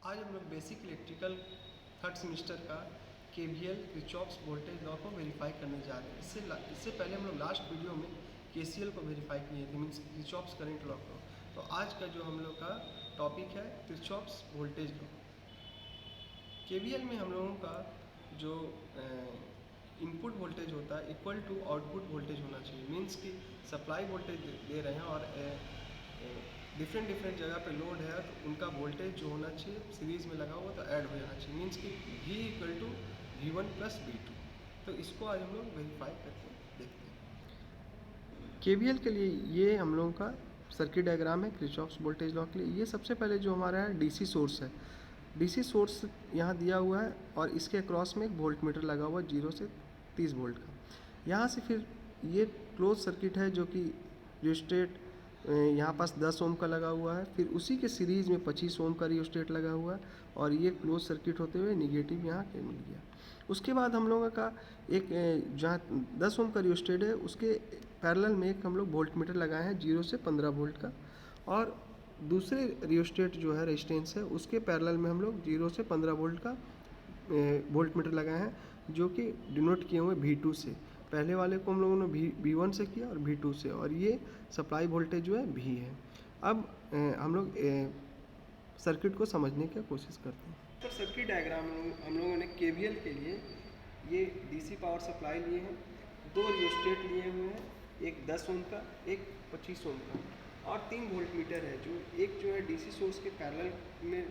आज हम लोग बेसिक इलेक्ट्रिकल थर्ड सेमेस्टर का केवीएल किरचॉफ्स वोल्टेज लॉ को वेरीफाई करने जा रहे हैं। इससे पहले हम लोग लास्ट वीडियो में केसीएल को वेरीफाई किए थे, मीन्स किरचॉफ्स करंट लॉ को। तो आज का जो हम लोग का टॉपिक है किरचॉफ्स वोल्टेज लॉ। केवीएल में हम लोगों का जो इनपुट वोल्टेज होता है इक्वल टू आउटपुट वोल्टेज होना चाहिए। मीन्स कि सप्लाई वोल्टेज दे रहे हैं और डिफरेंट जगह पे लोड है तो उनका वोल्टेज जो होना चाहिए सीरीज़ में लगा हुआ तो ऐड हो जाना चाहिए। मीन्स कि V equal to V1 plus V2। तो इसको आज हम लोग वेरीफाई करके देखते हैं। केवीएल के लिए ये हम लोगों का सर्किट डायग्राम है किरचॉफ्स वोल्टेज लॉ के लिए। ये सबसे पहले जो हमारा है डीसी सोर्स है। डीसी सोर्स यहाँ दिया हुआ है और इसके अक्रॉस में एक वोल्ट मीटर लगा हुआ है 0 से 30 वोल्ट का। यहाँ से फिर ये क्लोज सर्किट है जो कि रियोस्टेट यहाँ पास 10 ओम का लगा हुआ है, फिर उसी के सीरीज़ में 25 ओम का रियोस्टेट लगा हुआ है और ये क्लोज सर्किट होते हुए निगेटिव यहाँ के मिल गया। उसके बाद हम लोगों का एक जहाँ 10 ओम का रियोस्टेट है उसके पैरेलल में एक हम लोग वोल्ट मीटर लगाए हैं 0 से 15 वोल्ट का, और दूसरे रियोस्टेट जो है रेजिस्टेंस है उसके पैरेलल में हम लोग 0 से 15 वोल्ट का वोल्ट मीटर लगाए हैं जो कि डिनोट किए हुए V2 से। पहले वाले को हम लोगों ने V1 से किया और V2 से, और ये सप्लाई वोल्टेज जो है V है। अब हम लोग सर्किट को समझने की कोशिश करते हैं। तो सर्किट डायग्राम हम लोगों ने केवीएल के लिए ये डीसी पावर सप्लाई लिए हैं, दो रियोस्टेट लिए हुए हैं, एक 10 ओम का एक 25 ओम का, और 3 वोल्ट मीटर है जो एक जो है डीसी सोर्स के पैरेलल में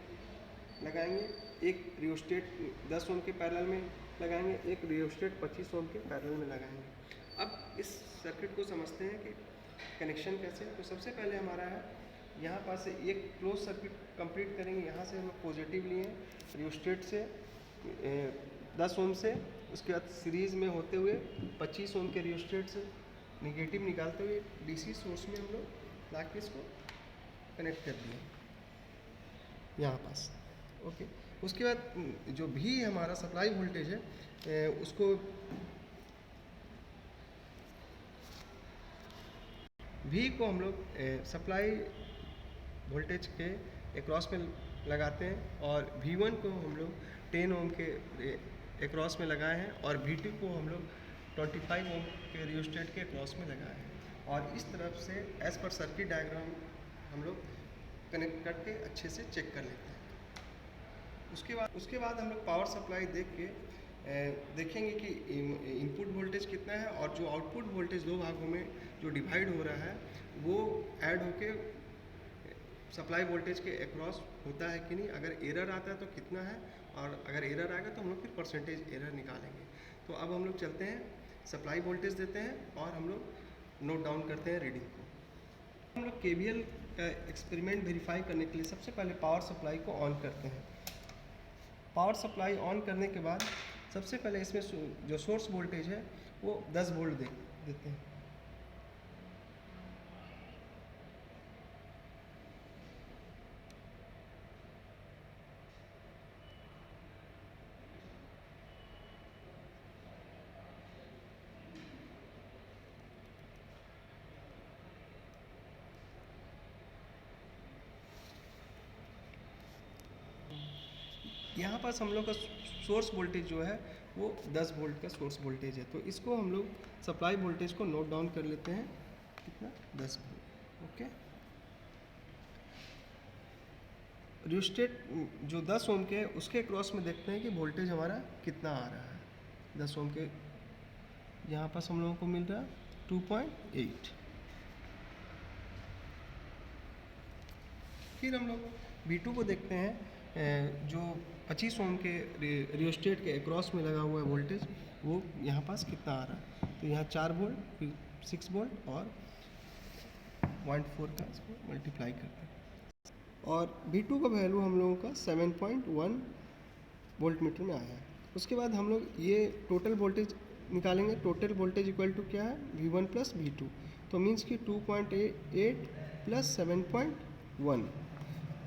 लगाएंगे, एक रियोस्टेट 10 ओम के पैरेलल में लगाएंगे, एक रियोस्टेट 25 ओम के पैरेलल में लगाएंगे। अब इस सर्किट को समझते हैं कि कनेक्शन कैसे। तो सबसे पहले हमारा है यहाँ पास से एक क्लोज सर्किट कंप्लीट करेंगे। यहाँ से हम पॉजिटिव लिए रियोस्टेट से 10 ओम से, उसके बाद सीरीज़ में होते हुए 25 ओम के रियोस्टेट से निगेटिव निकालते हुए डीसी सोर्स में हम लोग ला के इसको कनेक्ट कर दिए यहाँ पास। ओके, उसके बाद जो भी हमारा सप्लाई वोल्टेज है उसको V को हम लोग सप्लाई वोल्टेज के एक्रॉस में लगाते हैं, और V1 को हम लोग 10 ओम के एक्रॉस में लगाए हैं, और V2 को हम लोग 25 ओम के रियोस्टेट के एक्रॉस में लगाए हैं। और इस तरफ से एज पर सर्किट डायग्राम हम लोग कनेक्ट करके अच्छे से चेक कर लेते हैं। उसके बाद हम लोग पावर सप्लाई देखेंगे कि इनपुट वोल्टेज कितना है, और जो आउटपुट वोल्टेज दो भागों में जो डिवाइड हो रहा है वो ऐड होके सप्लाई वोल्टेज के अक्रॉस होता है कि नहीं, अगर एरर आता है तो कितना है, और अगर एरर आएगा तो हम लोग फिर परसेंटेज एरर निकालेंगे। तो अब हम लोग चलते हैं, सप्लाई वोल्टेज देते हैं और हम लोग नोट डाउन करते हैं रीडिंग को। हम लोग केवीएल का एक्सपेरिमेंट वेरीफाई करने के लिए सबसे पहले पावर सप्लाई को ऑन करते हैं। पावर सप्लाई ऑन करने के बाद सबसे पहले इसमें जो सोर्स वोल्टेज है वो 10 वोल्ट देते हैं। यहाँ पास हम लोग का सोर्स वोल्टेज जो है वो 10 वोल्ट का सोर्स वोल्टेज है। तो इसको हम लोग सप्लाई वोल्टेज को नोट डाउन कर लेते हैं, कितना 10 वोल्ट। ओके, रियोस्टेट जो 10 ओम के है उसके क्रॉस में देखते हैं कि वोल्टेज हमारा कितना आ रहा है। 10 ओम के यहाँ पास हम लोगों को मिल रहा है 2.8। फिर हम लोग V2 को देखते हैं, जो 25 ओम के रियोस्टेट के अक्रॉस में लगा हुआ है वोल्टेज वो यहाँ पास कितना आ रहा है। तो यहाँ 4 वोल्ट, फिर 6 वोल्ट और 0.4 का इसको मल्टीप्लाई करते हैं, और V2 का वैल्यू हम लोगों का 7.1 वोल्ट मीटर में आया है। उसके बाद हम लोग ये टोटल वोल्टेज निकालेंगे। टोटल वोल्टेज इक्वल टू क्या है, V1 प्लस V2। तो मीन्स कि 2.8 प्लस 7.1,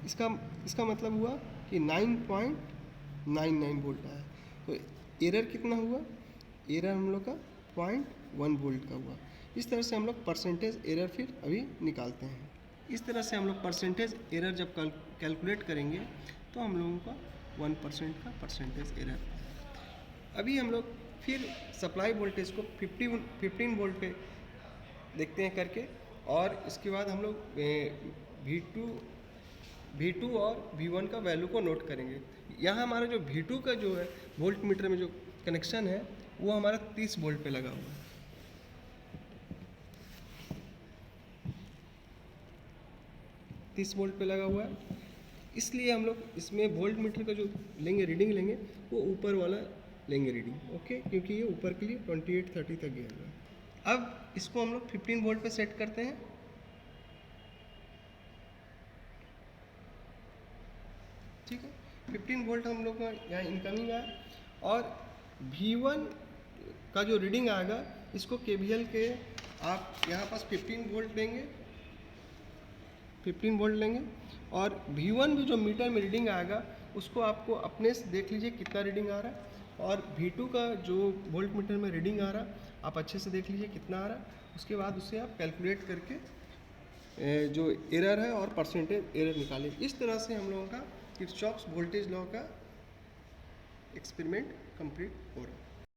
इसका मतलब हुआ कि 9.99 वोल्ट आया। तो एरर कितना हुआ, एरर हम लोग का 0.1 वोल्ट का हुआ। इस तरह से हम लोग परसेंटेज एरर फिर अभी निकालते हैं। इस तरह से हम लोग परसेंटेज एरर जब कैलकुलेट करेंगे तो हम लोगों का 1% का परसेंटेज एरर। अभी हम लोग फिर सप्लाई वोल्टेज को 15 वोल्ट पे देखते हैं करके, और इसके बाद हम लोग V2 और V1 का वैल्यू को नोट करेंगे। यहाँ हमारा जो V2 का जो है वोल्ट मीटर में जो कनेक्शन है वो हमारा 30 वोल्ट पे लगा हुआ है। 30 वोल्ट पे लगा हुआ है, इसलिए हम लोग इसमें वोल्ट मीटर का जो लेंगे रीडिंग लेंगे वो ऊपर वाला लेंगे रीडिंग, ओके, क्योंकि ये ऊपर के लिए 28-30 तक गया हुआ है। अब इसको हम लोग 15 वोल्ट पे सेट करते हैं, ठीक है। 15 वोल्ट हम लोग का यहाँ इनकमिंग आया, और V1 का जो रीडिंग आएगा इसको KVL के आप यहाँ पास 15 वोल्ट लेंगे, 15 वोल्ट लेंगे, और V1 भी जो मीटर में रीडिंग आएगा उसको आपको अपने से देख लीजिए कितना रीडिंग आ रहा है, और V2 का जो वोल्ट मीटर में रीडिंग आ रहा आप अच्छे से देख लीजिए कितना आ रहा है। उसके बाद उसे आप कैलकुलेट करके जो एरर है और परसेंटेज एरर निकालें। इस तरह से हम लोगों का किरचॉफ्स वोल्टेज लॉ का एक्सपेरिमेंट कंप्लीट हो रहा है।